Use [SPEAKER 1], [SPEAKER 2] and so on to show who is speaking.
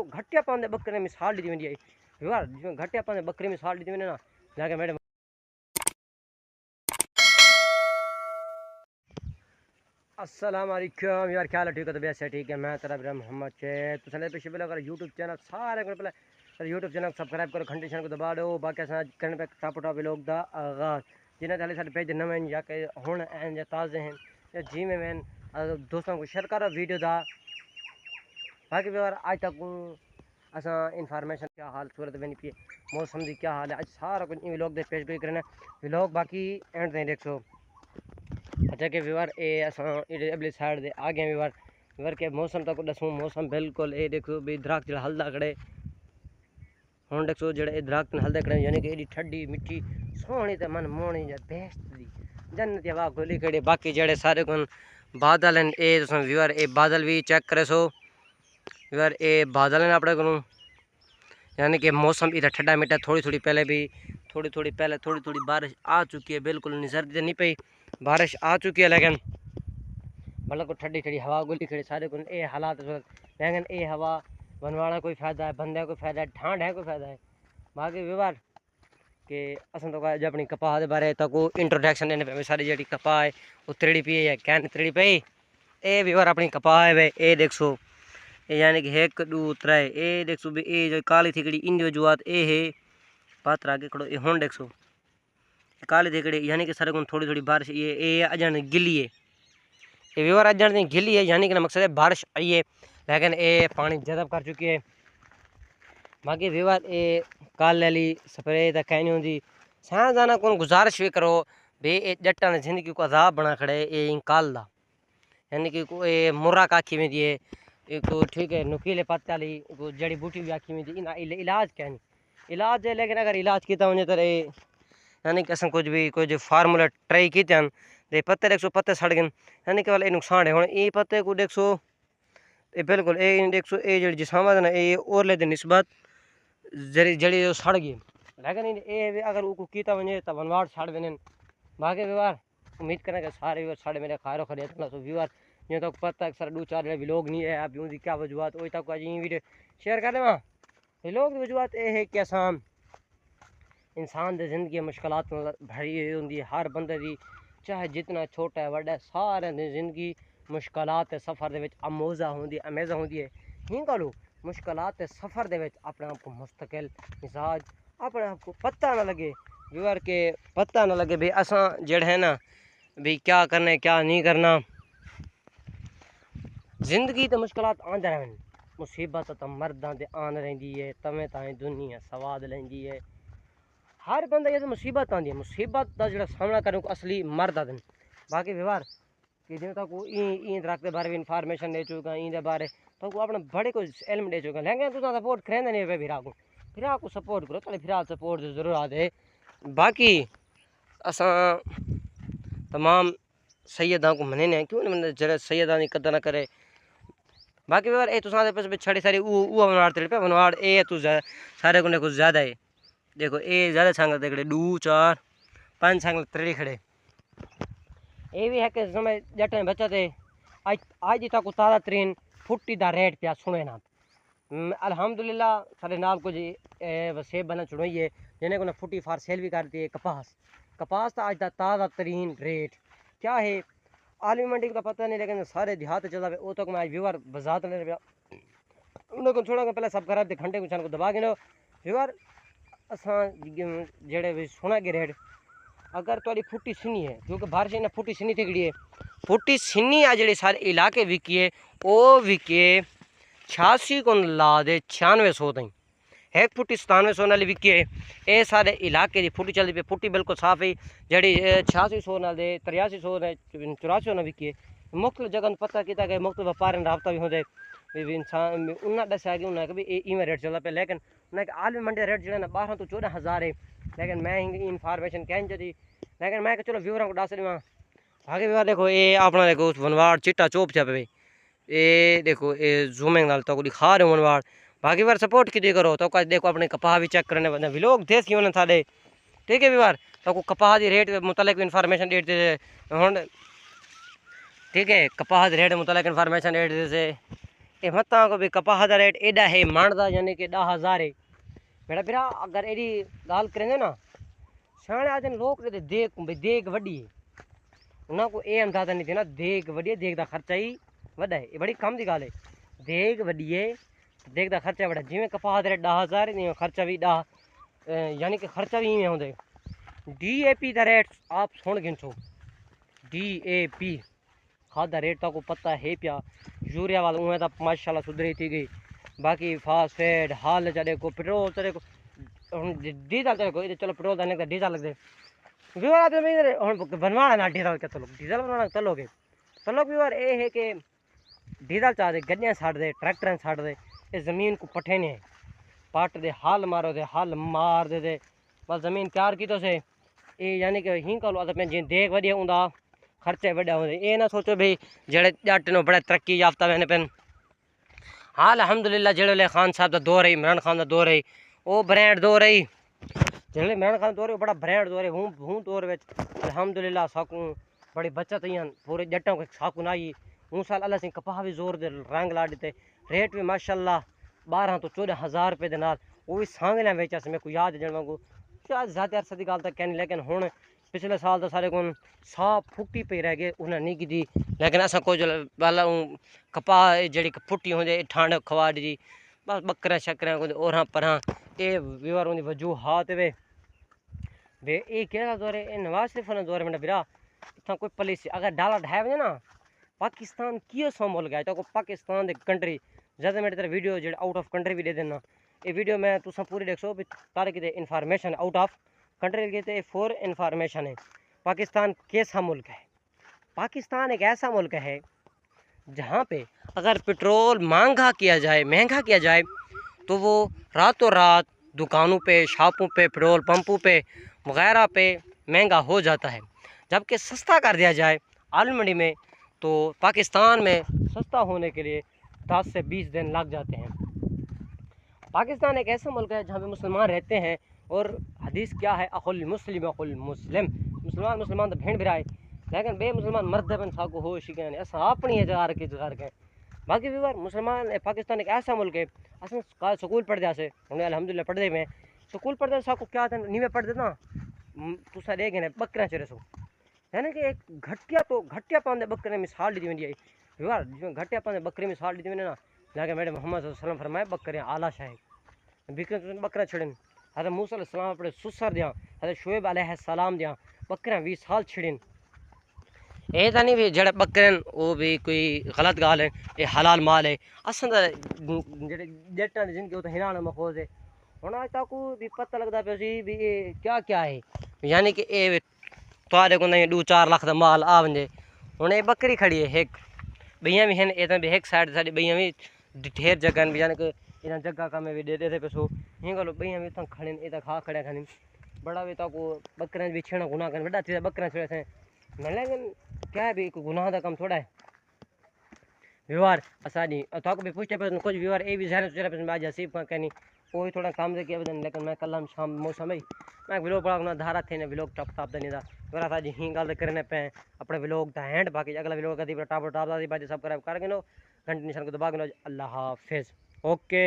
[SPEAKER 1] घटिया पाँच बकरे मिसाल दी वेंदी है यार, जिवें घटिया पाँच बकरे मिसाल दी वेंदी ना जाके मैडम। अस्सलाम वालेकुम यार, क्या हाल है? ठीक है? तबीयत से ठीक है? मैं तेरा ब्रह्म मोहम्मद शेख। तो चले पीछे पहले अगर यूट्यूब चैनल सारे को पहले यूट्यूब चैनल सब्सक्राइब करो, घंटे को दबा दो। बाकी असां करने पे टाप टाप लोग दा आगाज़ जिन्हें हाले सारे पेज नवे या के हुण हैं या ताज़े हैं या जी में वैन दोस्तों को शेयर करो वीडियो दा। बाकी यार आज तक असां इंफॉर्मेशन क्या हाल सूरत बनी पी मौसम की क्या हाल है, आज सारा कुछ व्लॉग दे पेश गोई करना व्लॉग बाकी एंड ताईं देखो। अच्छा कि व्यवहार ए असां अगली साइड दे आगे व्यवहार के मौसम तक दसूँ। मौसम बिल्कुल ए देखो भी दरख्त जो हलदा खड़े हुण देखो जो दरख्त हलदे खड़े यानी कि एडी ठंडी मिठी सोहनी ते मन मोहनी जा बेस्ट दी जन्नत हवा खुली खड़ी। बाकी जेड़े सारे कुन बादल हैं ए तुसां व्यवहार ए बादल भी चेक करे सो व्यवहार ए बादल हैं अपने को यानी कि मौसम इधर ठंडा मीठा। थोड़ी पहले भी थोड़ी बारिश आ चुकी है, बिल्कुल सर्दी नहीं पई, बारिश आ चुकी है लेकिन मतलब को ठंडी हवा गुली खड़ी सारे को ए हालात लेकिन ए हवा बनवाना कोई फ़ायदा है, बंदे को फ़ायदा है, ठंड है कोई फ़ायदा है। बाकी व्यवहार कि अस तो जो अपनी कपाह के बारे तक इंट्रोडक्शन देने पे सारी जी कपाह है वो त्रेड़ी पी है कैन त्रेड़ी पई ए व्यवहार अपनी कपाह है ए देखो यानी कि एक दो त्रै ए देखो भी ए जो काली थिकड़ी इन वजूहत ए है पात्र आगे खड़ो ए हुण देखो काली थिकड़ी यानी कि सारे को थोड़ी बारिश ये अजन गिली है ये व्यवहार अजन गिली है यानी कि मकसद है बारिश आई है लेकिन ए पानी जज़ब कर चुकी है। बाकी व्यवहार ए कल वाली स्प्रे तक कहनी होंगी साइंसदाना को गुजारिश भी करो भाई ए जट्टा ने जिंदगी को अजाब बना खड़े ए कल दा यानी कि ए मुर्रा का आखी में दिए को ठीक है नुकीले पत्ते वाली को जड़ी बूटी भी आखी में दी इना इलाज कहनी इलाज है लेकिन अगर इलाज किया वजे तो यानी कि असं कुछ भी कुछ फार्मूला ट्राई किए पत्ते देखो पत्ते सड़ गए यानी कि वाले नुकसान है हूँ ये पत्ते को देखो ये बिल्कुल ये देखो ये जी जिसामत ना ये ओरले की निस्बत जड़ी जड़ी सड़ गई लेकिन ये अगर उसको किया वजे तो वनवाड़ सड़ वने। बाकी व्यवहार उम्मीद करें कि सारे व्यवहार साढ़े मेरे खारो खड़े तो व्यवहार जो तक पता है सर दो चार लोग नहीं है आप उनकी क्या वजूहत वही तक आज वीडियो शेयर कर दें। लोग वजूहत ये है कि असा इंसान की जिंदगी मुश्किलात भरी होंगी हर बंदे की चाहे जितना छोटा है वड्डा सारे जिंदगी मुश्किलात सफ़र के अमोजा होंगी अमेजा होंगी है ही करो मुश्किलात सफ़र के अपने आप को मुस्तकिल मिजाज अपने आप को पता ना लगे व्यवहार के पता ना लगे भाई असा जड़ है ना भाई क्या करना है क्या नहीं करना। जिंदगी तो मुश्किलात आंदा रहन मुसीबत तो मर्दा दे आन रही है तमें ताएं दुनिया स्वाद लेंदी है हर बंदा ये तो मुसीबत आती है मुसीबत का जो सामना करने को असली मर्द आते हैं। बाकी व्यवहार कि जो तक ई दरख्त के बारे में इंफॉर्मेशन दे चुका इन बारे तो अपने बड़े को इल्म दे चुका लेकिन तुम सपोर्ट करें नहीं पे फिरा को सपोर्ट करो चलो फिरा सपोर्ट जरूर आते। बाकी असा तमाम सैयदा को मने क्यों जरा सैयदा की कदर न करे। बाकी व्यवहार ए तुम छड़ी सारी वनवाड़ पे वनवाड़ ए तू सारे को कुछ ज़्यादा है देखो ये ज़्यादा सांगल खड़े दो चार पाँच सांगल त्रेड़ी खड़े ये भी है कि समय जट में बचा थे आज तक ताज़ा तरीन फुट्टी का रेट पिया सुने ना अल्हम्दुलिल्लाह सारे नाल कुछ सेब बना चुनोई है जिन्हें को फुट्टी फार सेल भी करती है कपास कपास का आज का ताज़ा तरीन रेट क्या है आलमी मंडी का पता नहीं लेकिन सारे देहात चला पे वो तक मैं आज व्यूअर बजात ले पाया उनको छोड़ा पहले सब करा घंटे को दबा के लो व्यूअर असा जेड़े भी सोना के रेट अगर थोड़ी फुट्टी सिनी है क्योंकि बारिश ने फुट्टी सिनी थी है फुट्टी सिनी आ जी सारे इलाके विकी वो विके 86 को ला दे 9600 ताई एक फुट्टी 9700 नाली विकी ये सारे इलाके की फुट्टी चलती पे फुट्टी बिल्कुल साफ है जी 8600 नाल दे 8300 ने 8400 ना विकी मुख्तलिफ जगह पता किया गया मुख्तलिफ व्यापार रबता भी होते भी इंसान उन्हें दसा कि उन्हें भी इवें रेट चलता पे लेकिन उन्हें आलमी मंडी रेट जो है 12 तो 14,000 है लेकिन मैं इन्फॉर्मेशन कह दी लेकिन मैं चलो व्यूअर को दस देवा। आगे व्यवहार देखो ये अपना देखो वनवाड़ चिट्टा चोप छप पे ये देखो ये जूमिंग नाल तो दिखा रहे वनवाड़। बाकी बार सपोर्ट की करो तो देखो अपने कपाह भी चेक करने बंदे लोग देश की उन्हें साढ़े ठीक है व्यवहार तो कपाह की रेट मुतलक इन्फॉर्मेशन देते हूँ ठीक है कपाह रेट मुतलक इन्फॉर्मेशन देते ए मता को भी कपाह दा रेट एडा है मण दा यानी कि 10,000 है मेरा भरा। अगर एडी गाल करेंगे ना सियाणे आजन लोग दे देख भाई देख वड्डी है उन्हां को ए अंदाजा नहीं देना देख वड्डी है देख दा खर्चा ही वड्डा है। ये बड़ी कम दी गाल है देख वड्डी है देख दा खर्चा वड्डा जिवें कपाह दा रेट 10,000 है खर्चा भी 10 यानी कि खर्चा भी इवें होंदे। DAP दा रेट आप सुन गिनसो DAP खाद दा रेट ताको पता है पिया यूरिया वाला उमें तो माशाल्लाह सुधरी थी गई बाकी फास्फेट हाल चढ़े को पेट्रोल चढ़े को डीजल चढ़े को चलो पेट्रोल देने का डीजल लग दे बनवाना ना डीजल के चलो डीजल बनवाना चलोगे चलो व्यूअर ये है कि डीजल चाह दे गड्डियां छड़ दे ट्रैक्टर छड़ दे इस ज़मीन को पट्ठे ने पट दे हल मारो दे हल मार दे बस ज़मीन तैयार की तो से ये यानी कि ही कलो अस जी देख वधिया होंदा खर्चे वड्डा होंदे ये ना सोचो भाई जेड़े जट नो बड़े तरक्की याफ्ता वेने पेन। हाँ अलहमदुलिल्लाह जेड़े खान साहब का दौर है इमरान खान का दौर है वो ब्रांड दौर है जेड़े इमरान खान दौर है बड़ा ब्रांड दौर है हूँ दौर में अलहमदुलिल्लाह साकू बड़ी बचत ही पूरे जटों के साकू आई हूँ साल अल्लाह सिंह कपाह भी जोर दे रंग ला दिते रेट भी माशाल्लाह 12 तो 14,000 रुपये के नाल वो भी सांगलियां बेचा से मेरे को याद जन वांगू शायद ज़्यादा अरसे की गाल तक कहनी लेकिन हुण पिछले साल तो सारे को साफ फुटी पे रह गए उन्हें नहीं की लेकिन असा को जो वाला कपाह जी फुटी होंगे ठंड खवा दी बस बकरा शक्र और परा ये व्यवहार उनकी वजूहात वे ये कह दौर है नवाज शरीफ ने दौर में बिरा इतना कोई पॉलिसी अगर डाला ढाए वजे ना पाकिस्तान कियो सो मुल्क है तो पाकिस्तान दे कंट्री ज़्यादा मेरे तरह वीडियो जो आउट ऑफ कंट्री भी दे देना ये वीडियो मैं तुसा पूरी देखो भी तारे कि इन्फॉर्मेशन आउट ऑफ कंट्री के फॉर इन्फॉर्मेशन है। पाकिस्तान कैसा मुल्क है पाकिस्तान एक ऐसा मुल्क है जहाँ पे अगर पेट्रोल महंगा किया जाए तो वो रातों रात दुकानों पे शॉपों पे पेट्रोल पंपों पे वगैरह पे महंगा हो जाता है। जबकि सस्ता कर दिया जाए आलू मंडी में तो पाकिस्तान में सस्ता होने के लिए 10 से 20 दिन लग जाते हैं। पाकिस्तान एक ऐसा मुल्क है जहाँ पे मुसलमान रहते हैं और हदीस क्या है अकुल मुस्लिम मुसलमान मुसलमान तो भेड़ भिराए लेकिन बे मुसलमान मर्द बन साको हो शिकन ऐसा अपनी है जगार के बाकी भी बार मुसलमान पाकिस्तान एक ऐसा मुल्क है अस कल स्कूल पढ़ जासे उन्हें अलहमदुलिल्लाह पढ़ते में स्कूल पढ़ते साको क्या था नीवे पढ़ते ना तुसा देख ने बकरा चरे सो है ना कि एक घटिया पांदे बकरे मिसाल दी वेंदी है व्यवहार जिसमें घटिया पांदे बकरे मिसाल दी वेंदी ना जाके मेरे मोहम्मद सल्लल्लाहु अलैहि फरमाए बकरे आला शाह बिकर बकरा छड़न हज़रत मूसा अलैहिस्सलाम अपने सुसर दियाँ हज़रत शुएब अलैहिस्सलाम दियाँ बकरियाँ 20 साल छिड़न ये तो नहीं भी जड़े बकरन वो भी कोई गलत गाल है ये हलाल माल है असन जेड़े जट्टां दी जिंदगी तो हिराना मखोज है हुण अज तक भी पता लगता पे सी भी ये क्या है यानी कि ये तुहाडे को 2-4 लाख का माल आ वंजे हुण ये बकरी खड़ी है एक बइयां भी हैं ये तो भी एक साइड साडी बइयां भी ढेर जगह भी यानी कि इन्हें जगह का में भी दे देते पे सो हिं गलो बइयां भी तो खड़े ये खा खड़े खानी बड़ा भी तो बकरें भी छेड़ा गुनाह कर बड़ा चीज़ बकरें छेड़े थे मैं लेकिन क्या है भी गुनाह का काम थोड़ा है व्यवहार असा नहीं तो भी पूछते पे कुछ व्यवहार ये भी जहर सोच आज हसीब का कहनी वो थोड़ा काम से किया बदन लेकिन मैं कल शाम मौसम ही मैं विलोक बड़ा धारा थे ने विलोक टप टाप देने का मेरा था जी ही गल करने पे अपने विलोक दा हैंड बाकी अगला विलोक का टाप टाप दी बाजी सब्सक्राइब कर गिनो घंटी निशान को दबा गिनो। अल्लाह हाफिज़ ओके।